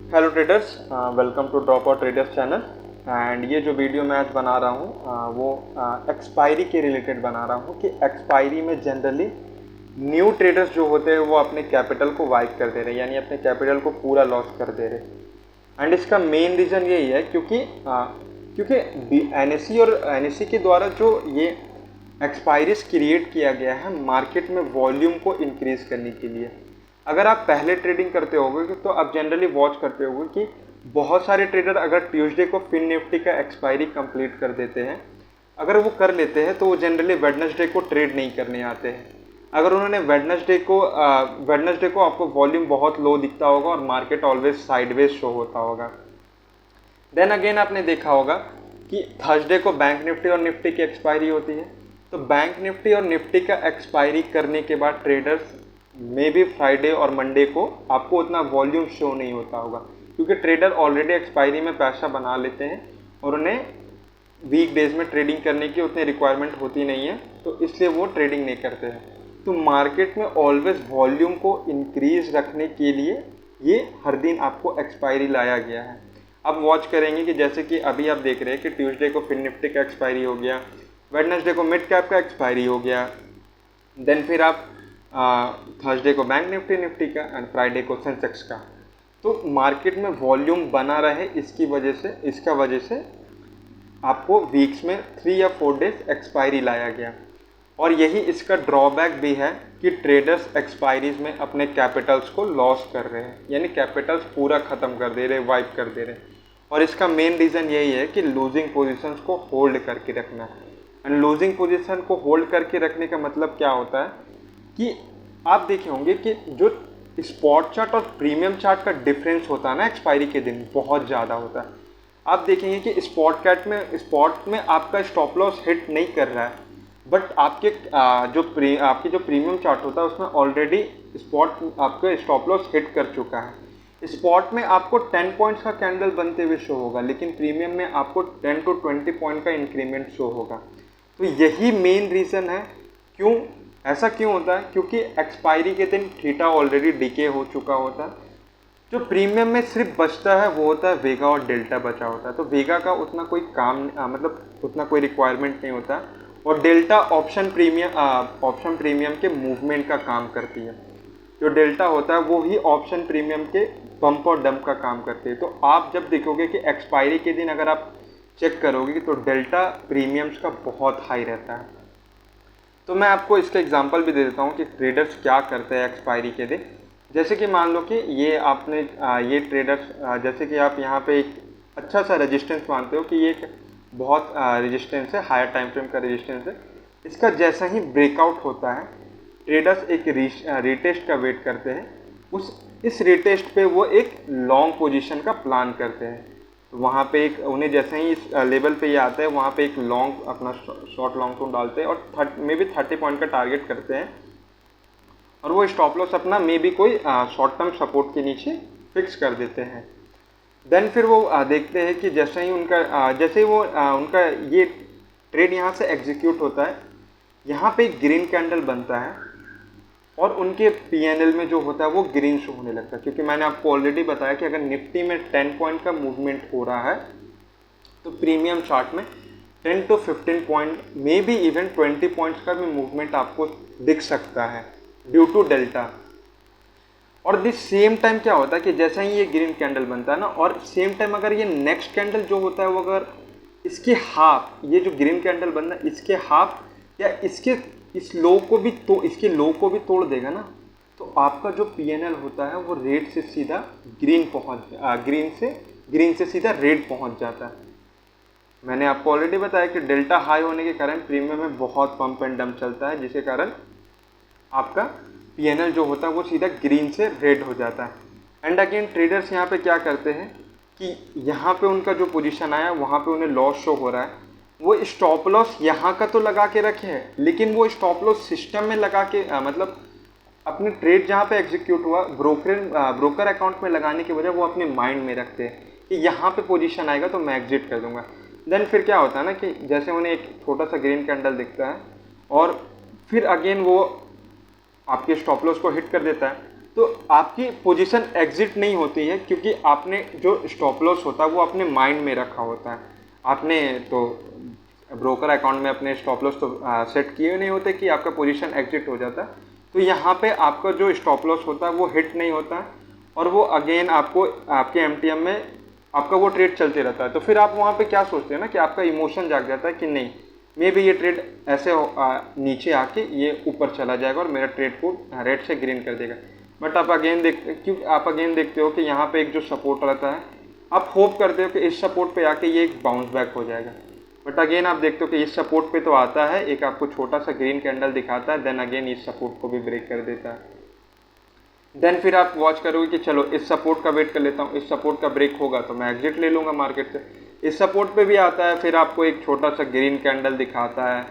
Hello traders, welcome to drop out traders channel. And ये जो video मैं आज बना रहा हूँ वो एक्सपायरी के रिलेटेड बना रहा हूँ कि एक्सपायरी में जनरली न्यू ट्रेडर्स जो होते हैं वो अपने कैपिटल को वाइप कर दे रहे हैं, यानी अपने कैपिटल को पूरा लॉस कर दे रहे हैं। एंड इसका मेन रीज़न यही है क्योंकि एनएसई और एनएसई के द्वारा जो ये एक्सपायरीज क्रिएट किया गया है मार्केट में वॉल्यूम को इंक्रीज करने के लिए। अगर आप पहले ट्रेडिंग करते होगे तो आप जनरली वॉच करते होगे कि बहुत सारे ट्रेडर अगर ट्यूसडे को फिन निफ्टी का एक्सपायरी कंप्लीट कर देते हैं, अगर वो कर लेते हैं तो वो जनरली वेडनेसडे को ट्रेड नहीं करने आते हैं। अगर उन्होंने वेडनेसडे को आपको वॉल्यूम बहुत लो दिखता होगा और मार्केट ऑलवेज साइडवेज शो होता होगा। देन अगेन आपने देखा होगा कि थर्सडे को बैंक निफ्टी और निफ्टी की एक्सपायरी होती है, तो बैंक निफ्टी और निफ्टी का एक्सपायरी करने के बाद ट्रेडर्स मे बी फ्राइडे और मंडे को आपको उतना वॉल्यूम शो नहीं होता होगा, क्योंकि ट्रेडर ऑलरेडी एक्सपायरी में पैसा बना लेते हैं और उन्हें वीक डेज में ट्रेडिंग करने की उतनी रिक्वायरमेंट होती नहीं है, तो इसलिए वो ट्रेडिंग नहीं करते हैं। तो मार्केट में ऑलवेज वॉल्यूम को इंक्रीज रखने के लिए ये हर दिन आपको एक्सपायरी लाया गया है। अब वॉच करेंगे कि जैसे कि अभी आप देख रहे हैं कि ट्यूसडे को फिन निफ्टी का एक्सपायरी हो गया, वेडनेसडे को मिड कैप का एक्सपायरी हो गया, देन फिर आप थर्सडे को बैंक निफ्टी का एंड फ्राइडे को सेंसेक्स का। तो मार्केट में वॉल्यूम बना रहे इसका वजह से आपको वीक्स में 3 या 4 डेज एक्सपायरी लाया गया। और यही इसका ड्रॉबैक भी है कि ट्रेडर्स एक्सपायरीज में अपने कैपिटल्स को लॉस कर रहे हैं, यानी कैपिटल्स पूरा ख़त्म कर दे रहे, वाइप कर दे रहे। और इसका मेन रीज़न यही है कि लूजिंग पोजीशंस को होल्ड करके रखना है। एंड लूजिंग पोजीशन को होल्ड करके रखने का मतलब क्या होता है कि आप देखे होंगे कि जो स्पॉट चार्ट और प्रीमियम चार्ट का डिफरेंस होता है ना एक्सपायरी के दिन, बहुत ज़्यादा होता है। आप देखेंगे कि स्पॉट में आपका स्टॉप लॉस हिट नहीं कर रहा है, बट आपकी जो प्रीमियम चार्ट होता है उसमें ऑलरेडी स्पॉट आपका स्टॉप लॉस हिट कर चुका है। स्पॉट में आपको 10 पॉइंट्स का कैंडल बनते हुए शो होगा, लेकिन प्रीमियम में आपको 10 to 20 पॉइंट का इंक्रीमेंट शो होगा। तो यही मेन रीज़न है ऐसा क्यों होता है, क्योंकि एक्सपायरी के दिन थीटा ऑलरेडी डिके हो चुका होता है। जो प्रीमियम में सिर्फ बचता है वो होता है वेगा और डेल्टा बचा होता है। तो वेगा का उतना कोई उतना कोई रिक्वायरमेंट नहीं होता, और डेल्टा ऑप्शन प्रीमियम के मूवमेंट का काम करती है। जो डेल्टा होता है वो ही ऑप्शन प्रीमियम के बम्प और डंप का काम करती है। तो आप जब देखोगे कि एक्सपायरी के दिन अगर आप चेक करोगे तो डेल्टा प्रीमियम्स का बहुत हाई रहता है। तो मैं आपको इसका एग्जांपल भी दे देता हूँ कि ट्रेडर्स क्या करते हैं एक्सपायरी के दिन। जैसे कि मान लो कि ये ट्रेडर्स जैसे कि आप यहाँ पे एक अच्छा सा रेजिस्टेंस मानते हो कि ये एक बहुत रेजिस्टेंस है, हायर टाइम फ्रेम का रेजिस्टेंस है। इसका जैसा ही ब्रेकआउट होता है ट्रेडर्स एक रीटेस्ट का वेट करते हैं। इस रीटेस्ट पे वो एक लॉन्ग पोजीशन का प्लान करते हैं। तो वहाँ पे उन्हें जैसे ही इस लेवल पे ये आता है वहाँ पे एक लॉन्ग अपना शॉर्ट लॉन्ग टर्म डालते हैं और मे बी 30 पॉइंट का टारगेट करते हैं, और वो स्टॉप लॉस अपना मे बी कोई शॉर्ट टर्म सपोर्ट के नीचे फिक्स कर देते हैं। देन फिर वो देखते हैं कि जैसे ही उनका ये ट्रेड यहाँ से एग्जीक्यूट होता है, यहाँ पे एक ग्रीन कैंडल बनता है और उनके पीएनएल में जो होता है वो ग्रीन शो होने लगता है। क्योंकि मैंने आपको ऑलरेडी बताया कि अगर निफ्टी में 10 पॉइंट का मूवमेंट हो रहा है तो प्रीमियम चार्ट में 10 to 15 point, may be even 20 points का भी मूवमेंट आपको दिख सकता है ड्यू टू डेल्टा। और दिस सेम टाइम क्या होता है कि जैसा ही ये ग्रीन कैंडल बनता है ना, और सेम टाइम अगर ये नेक्स्ट कैंडल जो होता है वो अगर इसके हाफ, ये जो ग्रीन कैंडल बनना है इसके हाफ या इसके लो को भी तोड़ देगा ना, तो आपका जो पीएनएल होता है वो रेड से सीधा ग्रीन से सीधा रेड पहुंच जाता है। मैंने आपको ऑलरेडी बताया कि डेल्टा हाई होने के कारण प्रीमियम में बहुत पंप एंड डंप चलता है, जिसके कारण आपका पीएनएल जो होता है वो सीधा ग्रीन से रेड हो जाता है। एंड अगेन ट्रेडर्स यहाँ पे क्या करते हैं कि यहाँ पे उनका जो पोजीशन आया वहाँ पे उन्हें लॉस शो हो रहा है, वो स्टॉप लॉस यहाँ का तो लगा के रखे हैं, लेकिन वो स्टॉप लॉस सिस्टम में लगा के मतलब अपने ट्रेड जहाँ पे एग्जीक्यूट हुआ ब्रोकर अकाउंट में लगाने की वजह वो अपने माइंड में रखते हैं कि यहाँ पे पोजीशन आएगा तो मैं एग्जिट कर दूंगा। देन फिर क्या होता है ना कि जैसे उन्हें एक छोटा सा ग्रीन कैंडल दिखता है और फिर अगेन वो आपके स्टॉप लॉस को हिट कर देता है, तो आपकी पोजीशन एग्जिट नहीं होती है, क्योंकि आपने जो स्टॉप लॉस होता है वो अपने माइंड में रखा होता है। आपने तो ब्रोकर अकाउंट में अपने स्टॉप लॉस तो सेट किए नहीं होते कि आपका पोजीशन एग्जिट हो जाता है। तो यहाँ पे आपका जो स्टॉप लॉस होता है वो हिट नहीं होता है, और वो अगेन आपको आपके एमटीएम में आपका वो ट्रेड चलते रहता है। तो फिर आप वहाँ पे क्या सोचते हैं ना कि आपका इमोशन जाग जाता है कि नहीं, मे भी ये ट्रेड ऐसे नीचे आके ये ऊपर चला जाएगा और मेरा ट्रेड को रेड से ग्रीन कर देगा। बट आप अगेन देखते हो कि यहाँ पे एक जो सपोर्ट रहता है, आप होप करते हो कि इस सपोर्ट पे आके ये एक बाउंस बैक हो जाएगा। बट अगेन आप देखते हो कि इस सपोर्ट पे तो आता है, एक आपको छोटा सा ग्रीन कैंडल दिखाता है, देन अगेन इस सपोर्ट को भी ब्रेक कर देता है। देन फिर आप वॉच करोगे कि चलो इस सपोर्ट का वेट कर लेता हूँ, इस सपोर्ट का ब्रेक होगा तो मैं एग्जिट ले लूँगा मार्केट से। इस सपोर्ट पे भी आता है, फिर आपको एक छोटा सा ग्रीन कैंडल दिखाता है,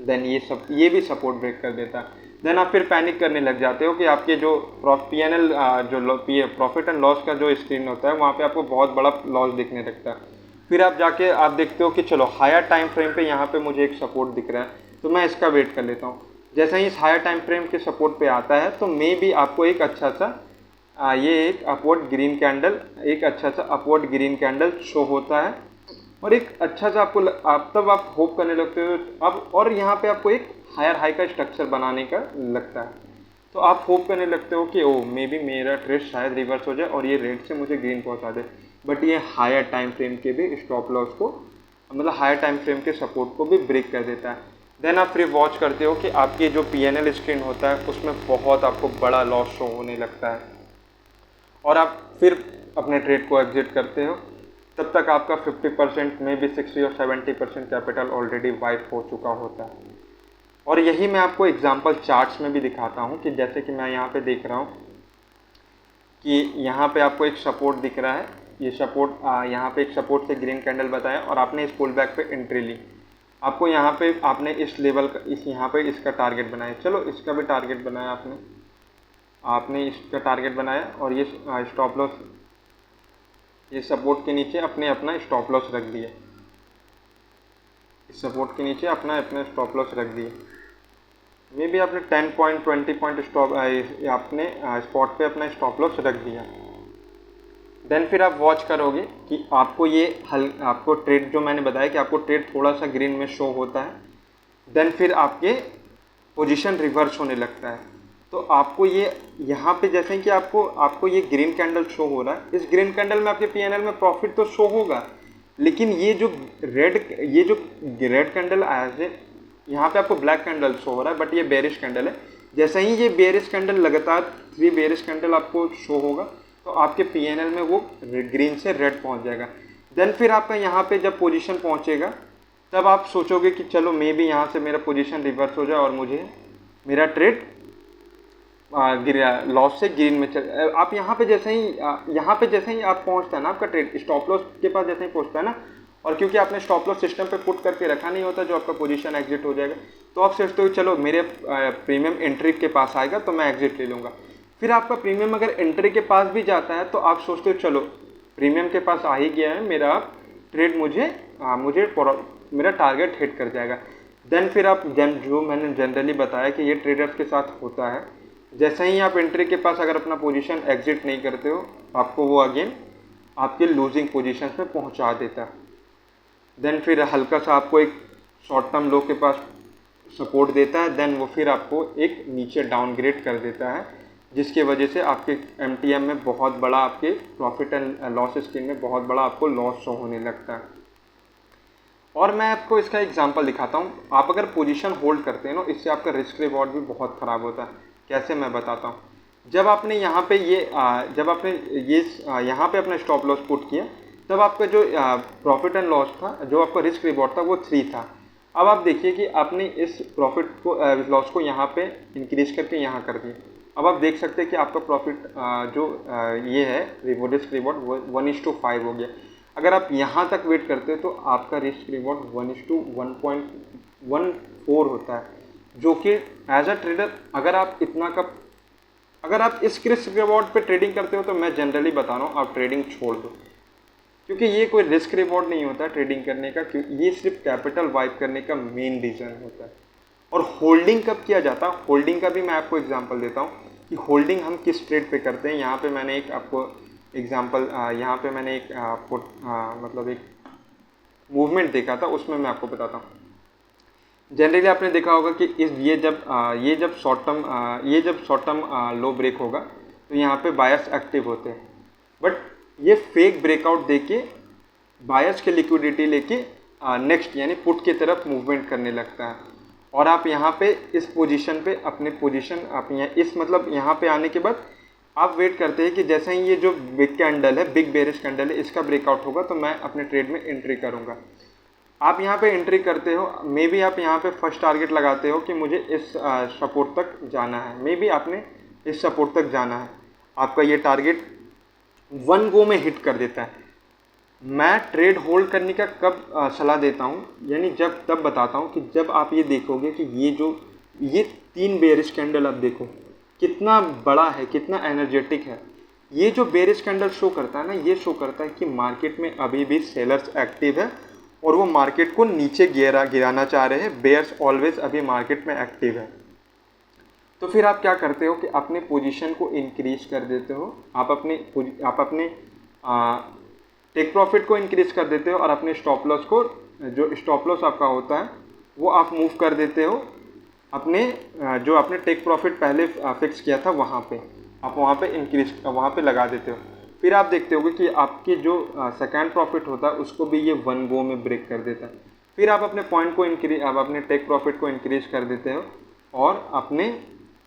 देन ये भी सपोर्ट ब्रेक कर देता है। देन आप फिर पैनिक करने लग जाते हो कि आपके जो PNL जो प्रॉफिट एंड लॉस का जो स्क्रीन होता है वहाँ पे आपको बहुत बड़ा लॉस दिखने लगता है। फिर आप जाके आप देखते हो कि चलो हायर टाइम फ्रेम पे यहाँ पे मुझे एक सपोर्ट दिख रहा है, तो मैं इसका वेट कर लेता हूँ। जैसे ही इस हायर टाइम फ्रेम के सपोर्ट पे आता है तो मे भी आपको एक अच्छा सा ये एक अपवर्ड ग्रीन कैंडल, एक अच्छा सा अपवर्ड ग्रीन कैंडल शो होता है, और एक अच्छा सा आपको तब आप होप करने लगते हो अब, और यहाँ पे आपको एक हायर हाई का स्ट्रक्चर बनाने का लगता है। तो आप होप करने लगते हो कि ओ मे बी मेरा ट्रेड शायद रिवर्स हो जाए और ये रेड से मुझे ग्रीन पहुँचा दे। बट ये हायर टाइम फ्रेम के भी स्टॉप लॉस को, मतलब हायर टाइम फ्रेम के सपोर्ट को भी ब्रेक कर देता है। देन आप फिर वॉच करते हो कि आपकी जो PNL स्क्रीन होता है उसमें बहुत आपको बड़ा लॉस शो होने लगता है, और आप फिर अपने ट्रेड को एग्जिट करते हो। तब तक आपका 50% में भी 60 और 70% कैपिटल ऑलरेडी वाइप हो चुका होता है। और यही मैं आपको एग्जांपल चार्ट्स में भी दिखाता हूँ कि जैसे कि मैं यहाँ पे देख रहा हूँ कि यहाँ पे आपको एक सपोर्ट दिख रहा है, ये सपोर्ट यहाँ पे एक सपोर्ट से ग्रीन कैंडल बताया और आपने इस पुल बैक पे एंट्री ली। आपको यहाँ पे आपने इस लेवल का यहाँ पे इसका टारगेट बनाया, चलो इसका भी टारगेट बनाया आपने इसका टारगेट बनाया, और ये स्टॉप लॉस ये सपोर्ट के नीचे अपना स्टॉप लॉस रख दिया, इस सपोर्ट के नीचे अपना स्टॉप लॉस रख दिया। मे भी आपने 10 पॉइंट 20 पॉइंट स्टॉप आपने स्पॉट पे अपना स्टॉप लॉस रख दिया। देन फिर आप वॉच करोगे कि आपको ये आपको ट्रेड जो मैंने बताया कि आपको ट्रेड थोड़ा सा ग्रीन में शो होता है, देन फिर आपके पोजीशन रिवर्स होने लगता है। तो आपको ये यहाँ पे जैसे कि आपको ये ग्रीन कैंडल शो हो रहा है, इस ग्रीन कैंडल में आपके PNL में प्रॉफिट तो शो होगा, लेकिन ये जो रेड कैंडल आया है यहाँ पे आपको ब्लैक कैंडल शो हो रहा है, बट ये बेरिश कैंडल है। जैसे ही ये बेरिश कैंडल लगातार 3 बेरिश कैंडल आपको शो होगा तो आपके PNL में वो ग्रीन से रेड पहुँच जाएगा। देन फिर आपका यहाँ पे जब पोजीशन पहुँचेगा तब आप सोचोगे कि चलो मे भी यहाँ से मेरा पोजीशन रिवर्स हो जाए और मुझे मेरा ट्रेड लॉस से ग्रीन में चल। आप यहाँ पे जैसे ही आप पहुँचता है ना, आपका ट्रेड स्टॉप लॉस के पास जैसे ही पहुँचता है ना, और क्योंकि आपने स्टॉप लॉस सिस्टम पे पुट करके रखा नहीं होता जो आपका पोजीशन एग्जिट हो जाएगा, तो आप सोचते हो चलो मेरे प्रीमियम एंट्री के पास आएगा तो मैं एग्जिट ले लूँगा। फिर आपका प्रीमियम अगर एंट्री के पास भी जाता है तो आप सोचते हो चलो प्रीमियम के पास आ ही गया है, मेरा ट्रेड मुझे मेरा टारगेट हिट कर जाएगा। देन फिर आप जो मैंने जनरली बताया कि ये ट्रेडर्स के साथ होता है, जैसे ही आप एंट्री के पास अगर अपना पोजीशन एग्जिट नहीं करते हो, आपको वो अगेन आपके लूजिंग पोजीशन में पहुंचा देता है। देन फिर हल्का सा आपको एक शॉर्ट टर्म लो के पास सपोर्ट देता है, देन वो फिर आपको एक नीचे डाउनग्रेड कर देता है, जिसकी वजह से आपके MTM में बहुत बड़ा, आपके प्रॉफिट एंड लॉस स्क्रीन में बहुत बड़ा आपको लॉस शो होने लगता है। और मैं आपको इसका एग्जांपल दिखाता हूँ। आप अगर पोजीशन होल्ड करते हैं ना, इससे आपका रिस्क रिवॉर्ड भी बहुत ख़राब होता है। कैसे, मैं बताता हूँ। जब आपने यहाँ पे यहाँ पे अपना स्टॉप लॉस पुट किया, तब आपका जो प्रॉफिट एंड लॉस था, जो आपका रिस्क रिवॉर्ड था, वो 3 था। अब आप देखिए कि आपने इस प्रॉफिट को लॉस को यहाँ पे इंक्रीज करके यहाँ कर दिया। अब आप देख सकते हैं कि आपका प्रॉफिट ये है रिस्क रिवॉर्ड 1:5 हो गया। अगर आप यहाँ तक वेट करते हो तो आपका रिस्क रिवॉर्ड 1:1.14 होता है, जो कि एज अ ट्रेडर अगर आप इस रिस्क रिवॉर्ड पे ट्रेडिंग करते हो तो मैं जनरली बता रहा हूँ आप ट्रेडिंग छोड़ दो, क्योंकि ये कोई रिस्क रिवॉर्ड नहीं होता ट्रेडिंग करने का, ये सिर्फ कैपिटल वाइप करने का मेन रीज़न होता है। और होल्डिंग कब किया जाता है, होल्डिंग का भी मैं आपको एग्जांपल देता हूँ। कि होल्डिंग हम किस ट्रेड पे करते हैं। यहाँ पे मैंने एक आपको एग्जांपल, यहाँ पे मैंने एक आपको मतलब एक मूवमेंट देखा था, उसमें मैं आपको बताता हूँ। जनरली आपने देखा होगा कि ये जब शॉर्ट टर्म लो ब्रेक होगा तो यहाँ पे बायर्स एक्टिव होते हैं, बट ये फेक ब्रेकआउट देके बायर्स के लिक्विडिटी लेके नेक्स्ट यानी पुट की तरफ मूवमेंट करने लगता है। और आप यहाँ पे इस पोजीशन पे अपने पोजीशन आप यहाँ पे आने के बाद आप वेट करते हैं कि जैसे ही ये जो बिग कैंडल है, बिग बेरिश कैंडल है, इसका ब्रेकआउट होगा तो मैं अपने ट्रेड में एंट्री करूँगा। आप यहाँ पे एंट्री करते हो, मे बी आप यहाँ पे फर्स्ट टारगेट लगाते हो कि मुझे इस सपोर्ट तक जाना है, मे बी आपने इस सपोर्ट तक जाना है, आपका ये टारगेट वन गो में हिट कर देता है। मैं ट्रेड होल्ड करने का कब सलाह देता हूँ, यानी तब बताता हूँ कि जब आप ये देखोगे कि ये 3 बेरिश कैंडल आप देखो कितना बड़ा है, कितना एनर्जेटिक है। ये जो बेरिश कैंडल शो करता है ना, ये शो करता है कि मार्केट में अभी भी सेलर्स एक्टिव है और वो मार्केट को नीचे गिराना चाह रहे हैं। बेयर्स ऑलवेज अभी मार्केट में एक्टिव है। तो फिर आप क्या करते हो कि अपने पोजीशन को इंक्रीज कर देते हो, आप अपने टेक प्रॉफिट को इंक्रीज कर देते हो और अपने स्टॉप लॉस को, जो स्टॉप लॉस आपका होता है वो आप मूव कर देते हो अपने जो आपने टेक प्रॉफिट पहले फिक्स किया था वहाँ पे, आप वहाँ पे लगा देते हो। फिर आप देखते होगे कि आपकी जो सेकेंड प्रॉफिट होता है उसको भी ये वन गो में ब्रेक कर देता है। फिर आप अपने पॉइंट को आप अपने टेक प्रॉफिट को इंक्रीज कर देते हो और अपने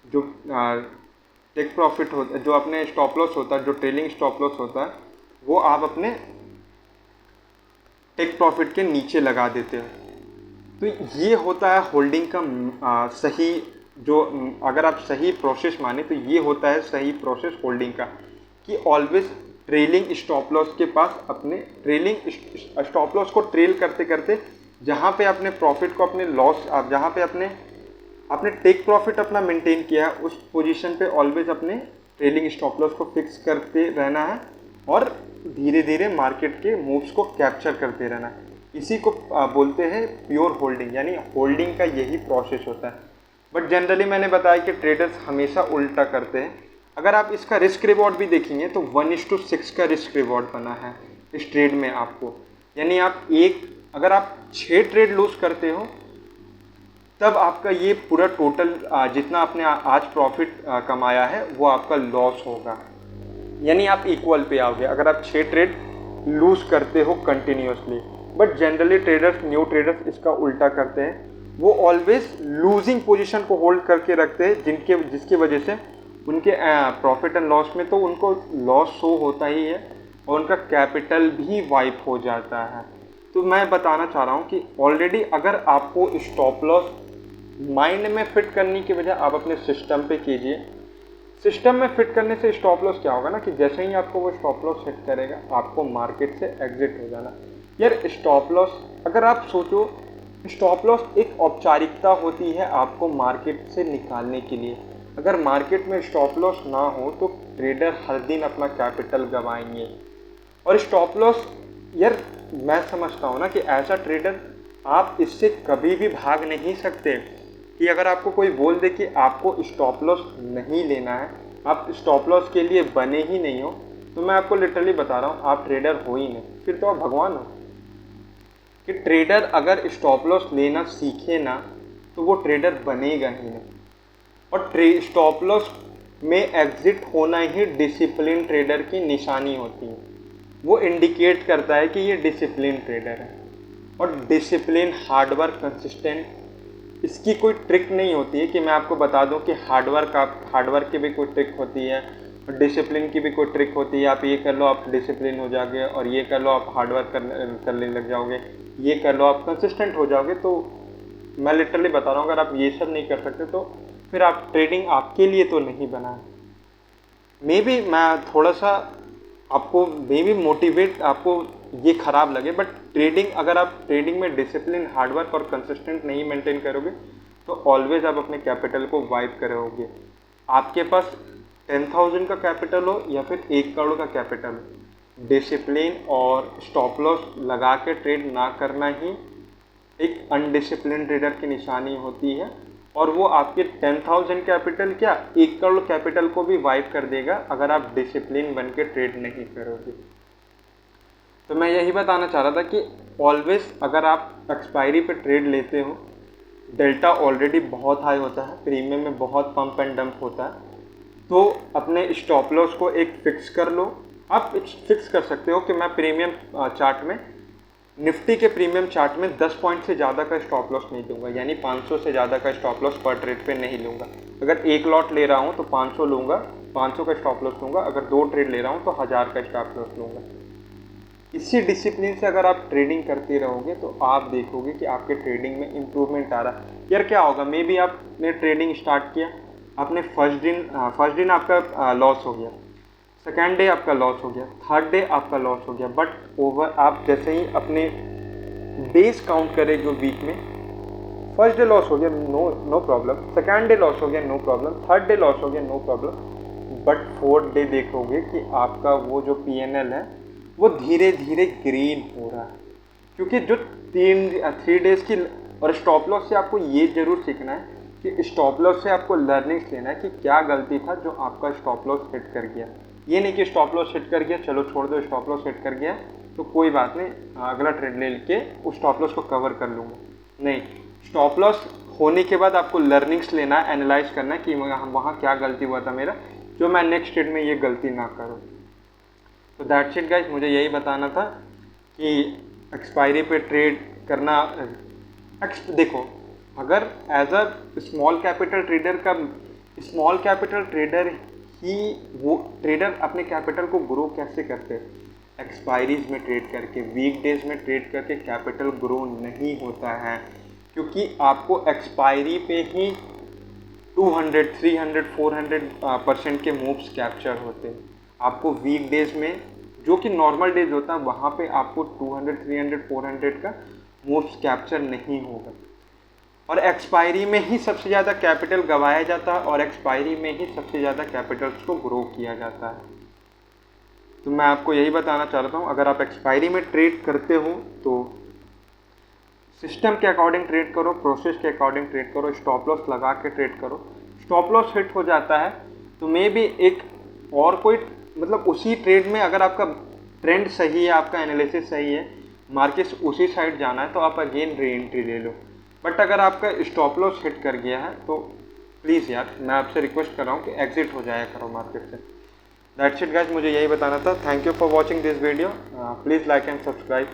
जो टेक प्रॉफिट होता है, जो अपने स्टॉप लॉस होता है, जो ट्रेलिंग स्टॉप लॉस होता है, वो आप अपने टेक प्रॉफिट के नीचे लगा देते हो। तो ये होता है होल्डिंग का सही, जो अगर आप सही प्रोसेस माने तो ये होता है सही प्रोसेस होल्डिंग का, कि ऑलवेज ट्रेलिंग स्टॉप लॉस के पास अपने ट्रेलिंग स्टॉप लॉस को ट्रेल करते करते जहाँ पे अपने प्रॉफिट को अपने लॉस, आप जहाँ पे अपने टेक प्रॉफिट अपना मेंटेन किया है उस पोजीशन पे ऑलवेज अपने ट्रेलिंग स्टॉप लॉस को फिक्स करते रहना है और धीरे धीरे मार्केट के मूव्स को कैप्चर करते रहना है। इसी को बोलते हैं प्योर होल्डिंग, यानी होल्डिंग का यही प्रोसेस होता है। बट जनरली मैंने बताया कि ट्रेडर्स हमेशा उल्टा करते हैं। अगर आप इसका रिस्क रिवॉर्ड भी देखेंगे तो 1:6 का रिस्क रिवॉर्ड बना है इस ट्रेड में आपको, यानी अगर आप 6 ट्रेड लूज करते हो तब आपका ये पूरा टोटल जितना आपने आज प्रॉफिट कमाया है वो आपका लॉस होगा, यानी आप इक्वल पे आओगे अगर आप 6 ट्रेड लूज करते हो continuously. But generally traders, new traders इसका उल्टा करते हैं, वो ऑलवेज लूजिंग पोजीशन को होल्ड करके रखते हैं, जिसकी वजह से उनके प्रॉफिट एंड लॉस में तो उनको लॉस शो होता ही है और उनका कैपिटल भी वाइप हो जाता है। तो मैं बताना चाह रहा हूँ कि ऑलरेडी अगर आपको स्टॉप लॉस माइंड में फिट करने की बजाय आप अपने सिस्टम पे कीजिए। सिस्टम में फिट करने से स्टॉप लॉस क्या होगा ना, कि जैसे ही आपको वो स्टॉप लॉस हिट करेगा आपको मार्केट से एग्जिट हो जाना। यार स्टॉप लॉस, अगर आप सोचो, स्टॉप लॉस एक औपचारिकता होती है आपको मार्केट से निकालने के लिए। अगर मार्केट में स्टॉप लॉस ना हो तो ट्रेडर हर दिन अपना कैपिटल गंवाएंगे। और स्टॉप लॉस, यार मैं समझता हूँ ना कि ऐसा ट्रेडर आप इससे कभी भी भाग नहीं सकते, कि अगर आपको कोई बोल दे कि आपको स्टॉप लॉस नहीं लेना है, आप स्टॉप लॉस के लिए बने ही नहीं हो, तो मैं आपको लिटरली बता रहा हूँ आप ट्रेडर हो ही नहीं, फिर तो आप भगवान हो। कि ट्रेडर अगर स्टॉप लॉस लेना सीखे ना तो वो ट्रेडर बनेगा ही नहीं। और स्टॉप लॉस में एग्जिट होना ही डिसिप्लिन ट्रेडर की निशानी होती है, वो इंडिकेट करता है कि ये डिसिप्लिन ट्रेडर है। और डिसिप्लिन, हार्डवर्क, कंसिस्टेंट, इसकी कोई ट्रिक नहीं होती है कि मैं आपको बता दूं कि हार्डवर्क की भी कोई ट्रिक होती है और डिसिप्लिन की भी कोई ट्रिक होती है। आप ये कर लो आप डिसिप्लिन हो जाओगे, और ये कर लो आप हार्डवर्क करने लग जाओगे, ये कर लो आप कंसिस्टेंट हो जाओगे। तो मैं लिटरली बता रहा हूँ अगर आप ये सब नहीं कर सकते तो फिर आप ट्रेडिंग आपके लिए तो नहीं बना है। मे बी मैं थोड़ा सा आपको मोटिवेट, आपको ये ख़राब लगे, बट ट्रेडिंग, अगर आप ट्रेडिंग में डिसिप्लिन, हार्डवर्क और कंसिस्टेंट नहीं मेंटेन करोगे तो ऑलवेज आप अपने कैपिटल को वाइप करोगे। आपके पास 10,000 का कैपिटल हो या फिर 1 करोड़ का कैपिटल हो, डिसिप्लिन और स्टॉप लॉस लगा के ट्रेड ना करना ही एक अनडिसिप्लिन ट्रेडर की निशानी होती है। और वो आपके 10,000 कैपिटल क्या 1 करोड़ कैपिटल को भी वाइप कर देगा अगर आप डिसिप्लिन बन के ट्रेड नहीं करोगे। तो मैं यही बताना चाह रहा था कि ऑलवेज अगर आप एक्सपायरी पे ट्रेड लेते हो, डेल्टा ऑलरेडी बहुत हाई होता है, प्रीमियम में बहुत पंप एंड डंप होता है, तो अपने स्टॉप लॉस को एक फिक्स कर लो। आप फिक्स कर सकते हो कि मैं प्रीमियम चार्ट में, निफ्टी के प्रीमियम चार्ट में 10 पॉइंट से ज़्यादा का स्टॉप लॉस नहीं दूंगा, यानी 500 से ज़्यादा का स्टॉप लॉस पर ट्रेड पे नहीं लूँगा। अगर एक लॉट ले रहा हूँ तो 500 लूँगा, 500 का स्टॉप लॉस लूँगा। अगर 2 ट्रेड ले रहा हूँ तो 1000 का स्टॉप लॉस लूँगा। इसी डिसिप्लिन से अगर आप ट्रेडिंग करते रहोगे तो आप देखोगे कि आपके ट्रेडिंग में इम्प्रूवमेंट आ रहा है। यार क्या होगा, मे बी आपने ट्रेडिंग स्टार्ट किया, आपने फर्स्ट दिन आपका लॉस हो गया, सेकेंड डे आपका लॉस हो गया, थर्ड डे आपका लॉस हो गया, बट ओवर आप जैसे ही अपने डेज काउंट करेंगे वीक में, फर्स्ट डे लॉस हो गया, no problem, second day loss हो गया, no problem, third day loss हो गया, no problem, but fourth day देखोगे कि आपका वो जो PNL है वो धीरे धीरे ग्रीन हो रहा है। क्योंकि जो 3 डेज की, और स्टॉप लॉस से आपको ये जरूर सीखना है कि स्टॉप लॉस से आपको लर्निंग्स लेना है कि क्या गलती था जो आपका स्टॉप लॉस हिट कर गया। ये नहीं कि स्टॉप लॉस हिट कर गया चलो छोड़ दो, स्टॉप लॉस हिट कर गया तो कोई बात नहीं, अगला ट्रेड ले के उस स्टॉप लॉस को कवर कर लूँगा। नहीं, स्टॉप लॉस होने के बाद आपको लर्निंग्स लेना है, एनालाइज करना है कि वहाँ क्या गलती हुआ था मेरा, जो मैं नेक्स्ट ट्रेड में ये गलती ना करूँ। तो दैट्स इट गाइस, मुझे यही बताना था कि एक्सपायरी पे ट्रेड करना। देखो, अगर as a small capital trader ही वो ट्रेडर अपने कैपिटल को ग्रो कैसे करते हैं? एक्सपायरीज में ट्रेड करके, वीक डेज में ट्रेड करके कैपिटल ग्रो नहीं होता है, क्योंकि आपको एक्सपायरी पे ही 200, 300, 400% के मूव्स कैप्चर होते हैं। आपको वीक डेज में, जो कि नॉर्मल डेज होता है, वहाँ पे आपको 200, 300, 400 का मूव्स कैप्चर नहीं होगा। और एक्सपायरी में ही सबसे ज़्यादा कैपिटल गंवाया जाता है और एक्सपायरी में ही सबसे ज़्यादा कैपिटल्स को ग्रो किया जाता है। तो मैं आपको यही बताना चाहता हूँ, अगर आप एक्सपायरी में ट्रेड करते हो तो सिस्टम के अकॉर्डिंग ट्रेड करो, प्रोसेस के अकॉर्डिंग ट्रेड करो, स्टॉप लॉस लगा के ट्रेड करो। स्टॉप लॉस हिट हो जाता है तो मे बी एक और कोई, मतलब उसी ट्रेड में अगर आपका ट्रेंड सही है, आपका एनालिसिस सही है, मार्केट उसी साइड जाना है तो आप अगेन री एंट्री ले लो। बट अगर आपका स्टॉप लॉस हिट कर गया है तो प्लीज़ यार, मैं आपसे रिक्वेस्ट कर रहा हूँ कि एग्जिट हो जाया करो मार्केट से। दैट्स इट गाइस, मुझे यही बताना था। Thank you for watching this video. Please like and subscribe.